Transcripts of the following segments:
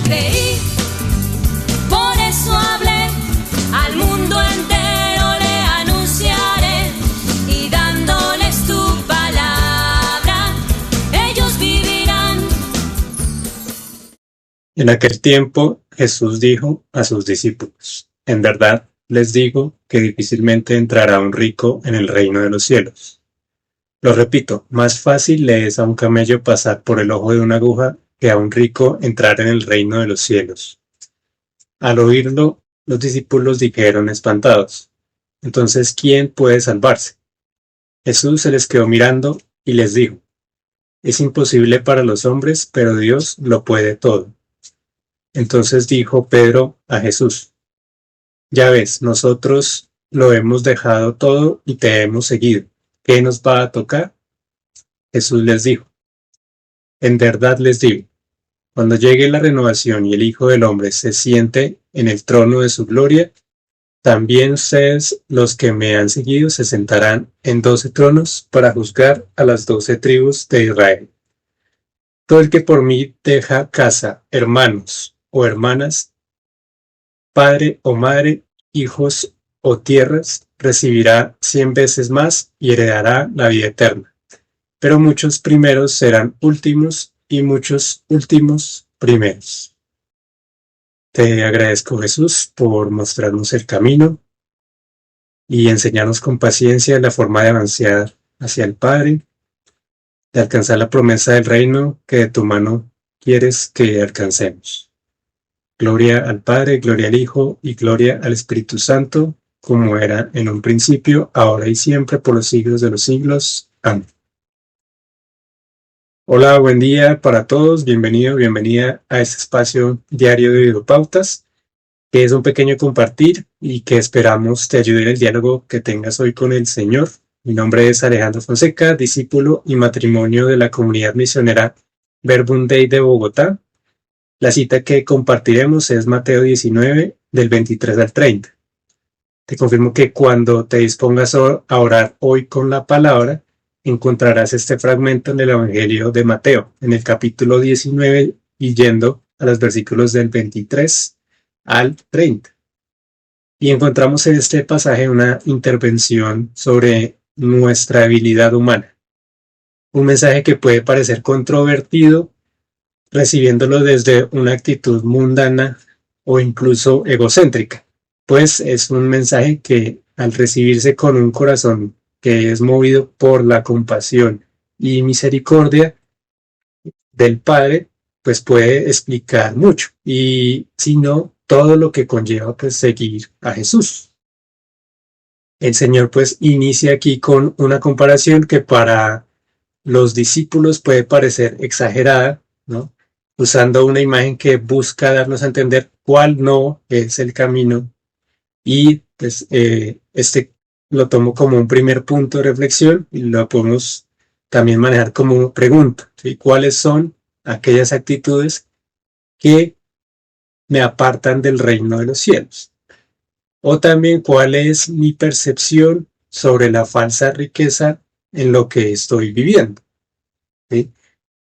creí, por eso hablé, al mundo entero le anunciaré, y dándoles tu palabra, ellos vivirán. En aquel tiempo Jesús dijo a sus discípulos: En verdad les digo que difícilmente entrará un rico en el reino de los cielos. Lo repito, más fácil le es a un camello pasar por el ojo de una aguja que a un rico entrar en el reino de los cielos. Al oírlo, los discípulos dijeron espantados: Entonces, ¿quién puede salvarse? Jesús se les quedó mirando y les dijo: Es imposible para los hombres, pero Dios lo puede todo. Entonces dijo Pedro a Jesús: Ya ves, nosotros lo hemos dejado todo y te hemos seguido. ¿Qué nos va a tocar? Jesús les dijo: En verdad les digo, cuando llegue la renovación y el Hijo del Hombre se siente en el trono de su gloria, también ustedes, los que me han seguido, se sentarán en 12 tronos para juzgar a las 12 tribus de Israel. Todo el que por mí deja casa, hermanos o hermanas, padre o madre, hijos o tierras, recibirá 100 veces más y heredará la vida eterna. Pero muchos primeros serán últimos y muchos últimos primeros. Te agradezco, Jesús, por mostrarnos el camino y enseñarnos con paciencia la forma de avanzar hacia el Padre, de alcanzar la promesa del reino que de tu mano quieres que alcancemos. Gloria al Padre, gloria al Hijo y gloria al Espíritu Santo, como era en un principio, ahora y siempre, por los siglos de los siglos. Amén. Hola, buen día para todos. Bienvenido, bienvenida a este espacio diario de Videopautas, que es un pequeño compartir y que esperamos te ayude en el diálogo que tengas hoy con el Señor. Mi nombre es Alejandro Fonseca, discípulo y matrimonio de la comunidad misionera Verbum Dei de Bogotá. La cita que compartiremos es Mateo 19, del 23 al 30. Te confirmo que cuando te dispongas a orar hoy con la palabra, encontrarás este fragmento en el Evangelio de Mateo, en el capítulo 19 y yendo a los versículos del 23 al 30. Y encontramos en este pasaje una intervención sobre nuestra debilidad humana. Un mensaje que puede parecer controvertido, recibiéndolo desde una actitud mundana o incluso egocéntrica, pues es un mensaje que al recibirse con un corazón que es movido por la compasión y misericordia del Padre, pues puede explicar mucho, y si no, todo lo que conlleva pues seguir a Jesús. El Señor pues inicia aquí con una comparación que para los discípulos puede parecer exagerada, ¿no? Usando una imagen que busca darnos a entender cuál no es el camino, y pues este lo tomo como un primer punto de reflexión y lo podemos también manejar como pregunta, ¿sí? ¿Cuáles son aquellas actitudes que me apartan del reino de los cielos? O también, ¿cuál es mi percepción sobre la falsa riqueza en lo que estoy viviendo? ¿Sí?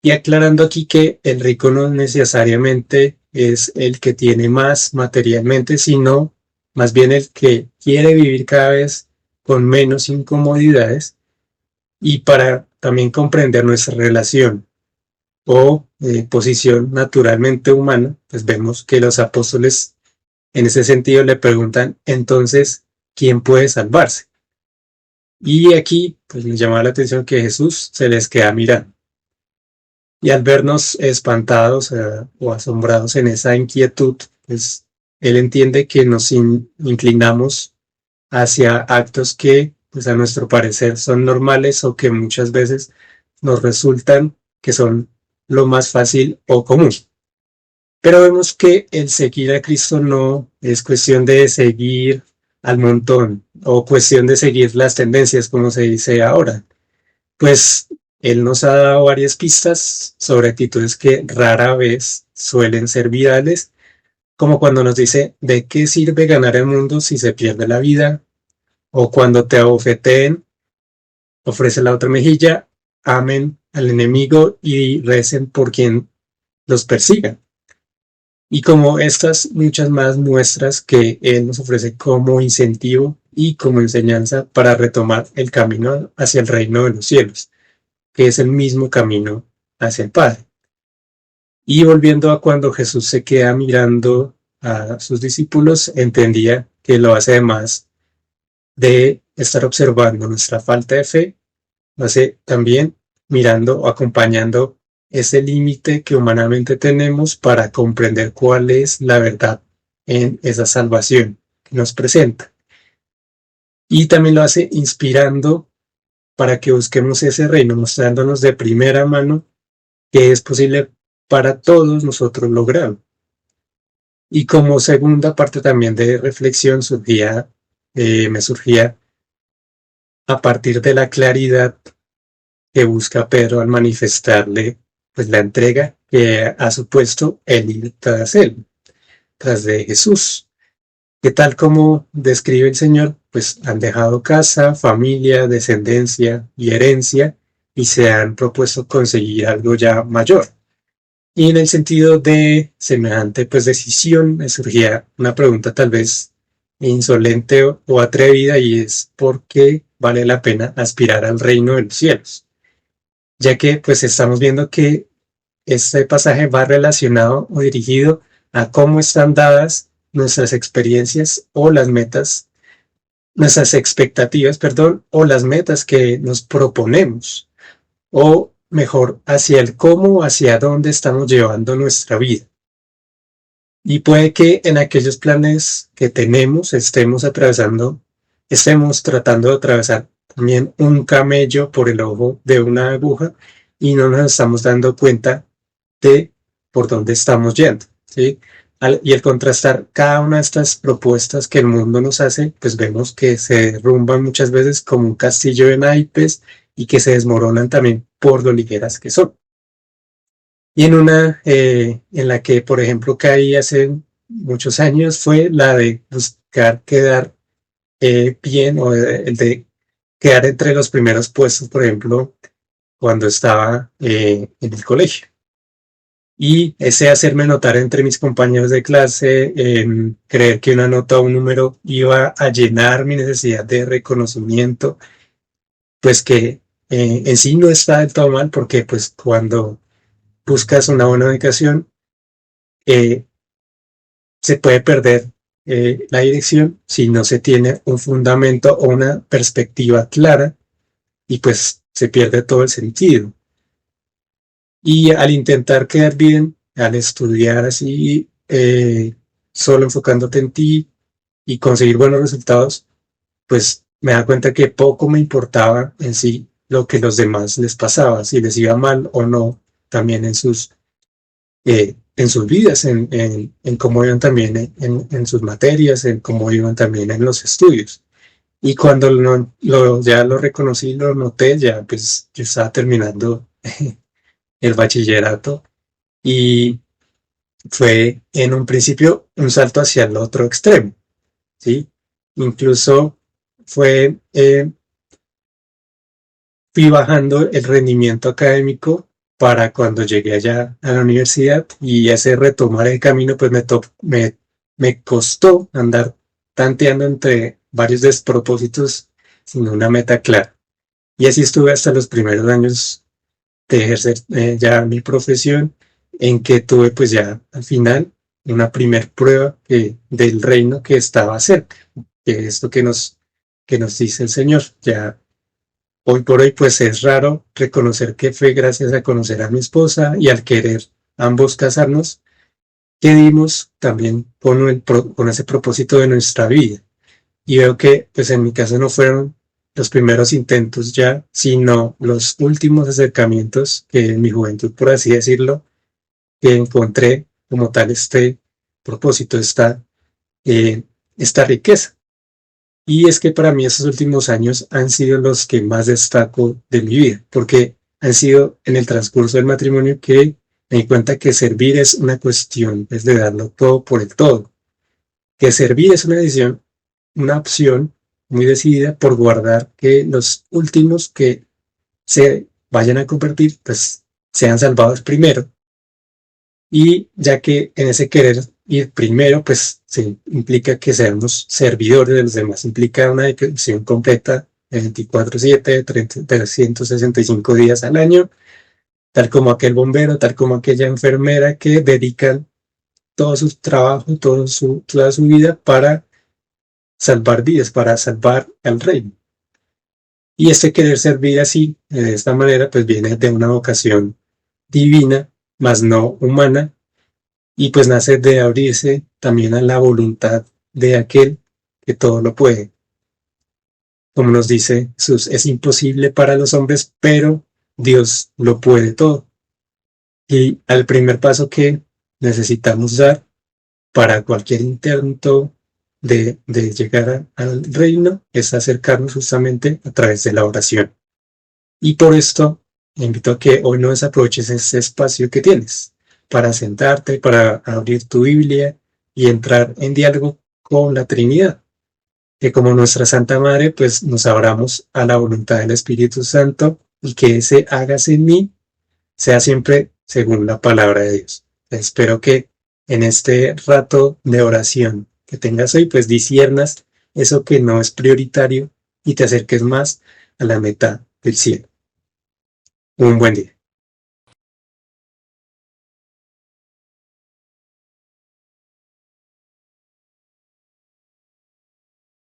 Y aclarando aquí que el rico no necesariamente es el que tiene más materialmente, sino más bien el que quiere vivir cada vez con menos incomodidades. Y para también comprender nuestra relación o posición naturalmente humana, pues vemos que los apóstoles en ese sentido le preguntan: entonces, ¿quién puede salvarse? Y aquí pues me llama la atención que Jesús se les queda mirando. Y al vernos espantados o asombrados en esa inquietud, pues él entiende que nos inclinamos hacia actos que pues a nuestro parecer son normales o que muchas veces nos resultan que son lo más fácil o común. Pero vemos que el seguir a Cristo no es cuestión de seguir al montón o cuestión de seguir las tendencias, como se dice ahora. Pues Él nos ha dado varias pistas sobre actitudes que rara vez suelen ser virales, como cuando nos dice: ¿de qué sirve ganar el mundo si se pierde la vida? O cuando te abofeteen, ofrece la otra mejilla, amen al enemigo y recen por quien los persiga. y como estas muchas más muestras que Él nos ofrece como incentivo y como enseñanza para retomar el camino hacia el reino de los cielos, que es el mismo camino hacia el Padre. Y volviendo a cuando Jesús se queda mirando a sus discípulos, entendía que lo hace además de estar observando nuestra falta de fe, lo hace también mirando o acompañando ese límite que humanamente tenemos para comprender cuál es la verdad en esa salvación que nos presenta. Y también lo hace inspirando para que busquemos ese reino, mostrándonos de primera mano que es posible para todos nosotros lograrlo. Y como segunda parte también de reflexión me surgía a partir de la claridad que busca Pedro al manifestarle pues la entrega que ha supuesto el ir tras él, tras de Jesús, que tal como describe el Señor, pues han dejado casa, familia, descendencia y herencia y se han propuesto conseguir algo ya mayor. Y en el sentido de semejante pues decisión me surgía una pregunta tal vez insolente o atrevida, y es ¿por qué vale la pena aspirar al reino de los cielos? Ya que pues estamos viendo que este pasaje va relacionado o dirigido a cómo están dadas nuestras experiencias o las metas, nuestras expectativas, perdón, o las metas que nos proponemos, o mejor, hacia el cómo, hacia dónde estamos llevando nuestra vida. Y puede que en aquellos planes que tenemos estemos tratando de atravesar también un camello por el ojo de una aguja y no nos estamos dando cuenta de por dónde estamos yendo, ¿sí? Y al contrastar cada una de estas propuestas que el mundo nos hace, pues vemos que se derrumban muchas veces como un castillo de naipes y que se desmoronan también por lo ligeras que son. Y en una en la que, por ejemplo, caí hace muchos años fue la de buscar quedar bien, o el de quedar entre los primeros puestos, por ejemplo, cuando estaba en el colegio. Y ese hacerme notar entre mis compañeros de clase, creer que una nota o un número iba a llenar mi necesidad de reconocimiento, pues que en sí no está del todo mal, porque pues cuando buscas una buena ubicación, se puede perder la dirección si no se tiene un fundamento o una perspectiva clara, y pues se pierde todo el sentido. Y al intentar quedar bien, al estudiar así, solo enfocándote en ti y conseguir buenos resultados, pues me da cuenta que poco me importaba en sí lo que los demás les pasaba, si les iba mal o no, también en sus vidas, en cómo iban también en sus materias, en cómo iban también en los estudios. Y cuando ya lo reconocí, lo noté, ya pues yo estaba terminando el bachillerato, y fue en un principio un salto hacia el otro extremo, ¿sí? Incluso fue, fui bajando el rendimiento académico para cuando llegué allá a la universidad, y ese retomar el camino pues me costó andar tanteando entre varios despropósitos sin una meta clara. Y así estuve hasta los primeros años de ejercer ya mi profesión, en que tuve pues ya al final una primer prueba del reino que estaba cerca, que es esto que nos dice el Señor. Ya hoy por hoy pues es raro reconocer que fue gracias a conocer a mi esposa y al querer ambos casarnos que dimos también con ese propósito de nuestra vida. Y veo que pues en mi caso no fueron los primeros intentos ya, sino los últimos acercamientos que en mi juventud, por así decirlo, que encontré como tal este propósito, esta riqueza. Y es que para mí esos últimos años han sido los que más destaco de mi vida, porque han sido en el transcurso del matrimonio que me di cuenta que servir es una cuestión, es de darlo todo por el todo, que servir es una opción muy decidida por guardar que los últimos que se vayan a convertir, pues sean salvados primero. Y ya que en ese querer ir primero, pues se implica que seamos servidores de los demás, implica una dedicación completa de 24/7, 365 días al año, tal como aquel bombero, tal como aquella enfermera que dedican todo su trabajo, toda su vida para salvar vidas, para salvar al reino. Y este querer servir así, de esta manera, pues viene de una vocación divina, más no humana, y pues nace de abrirse también a la voluntad de aquel que todo lo puede. Como nos dice Jesús, es imposible para los hombres, pero Dios lo puede todo. Y al primer paso que necesitamos dar para cualquier intento de llegar al reino es acercarnos justamente a través de la oración. Y por esto invito a que hoy no desaproveches ese espacio que tienes para sentarte, para abrir tu Biblia y entrar en diálogo con la Trinidad. Que como nuestra Santa Madre, pues nos abramos a la voluntad del Espíritu Santo y que ese hágase en mí sea siempre según la palabra de Dios. Espero que en este rato de oración que tengas hoy, pues disiernas eso que no es prioritario y te acerques más a la meta del cielo. Un buen día.